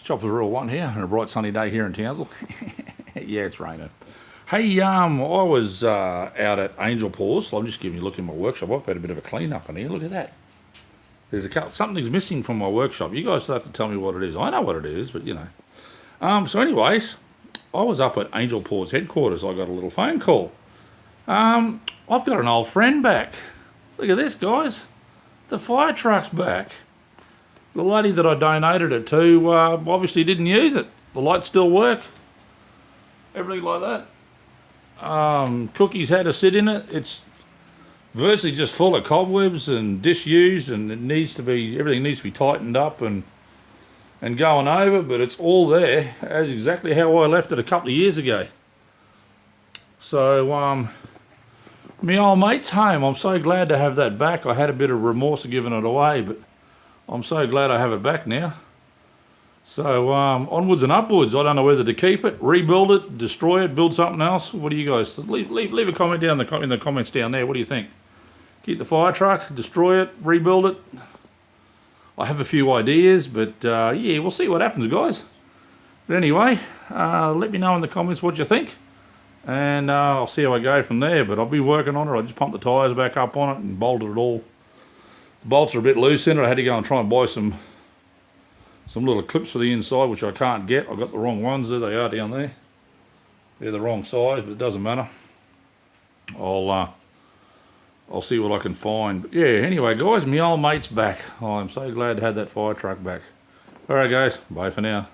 Chopper's Real One here on a bright sunny day here in Townsville. Yeah, it's raining. Hey, I was out at Angel Paws. So I'm just giving you a look in my workshop. I've had a bit of a clean up in here. Look at that. There's something's missing from my workshop. You guys still have to tell me what it is. I know what it is, but you know. So anyways, I was up at Angel Paws headquarters. I got a little phone call. I've got an old friend back. Look at this, guys. The fire truck's back. The lady that I donated it to obviously didn't use it. The lights still work. Everything like that. Cookie's had to sit in it. It's virtually just full of cobwebs and disused, and everything needs to be tightened up and going over, but it's all there as exactly how I left it a couple of years ago. So my old mate's home. I'm so glad to have that back. I had a bit of remorse of giving it away, but I'm so glad I have it back now. So onwards and upwards. I don't know whether to keep it, rebuild it, destroy it, build something else. What do you guys leave a comment down in the comments down there? What do you think? Keep the fire truck, destroy it, rebuild it. I have a few ideas, but yeah, we'll see what happens, guys. But anyway, let me know in the comments what you think, and I'll see how I go from there. But I'll be working on it. I just pumped the tyres back up on it and bolted it all. The bolts are a bit loose in it. I had to go and try and buy some little clips for the inside, which I can't get. I got the wrong ones. There they are down there. They're the wrong size, but it doesn't matter. I'll see what I can find. But yeah, anyway, guys, my old mate's back. I'm so glad to have that fire truck back. All right, guys, bye for now.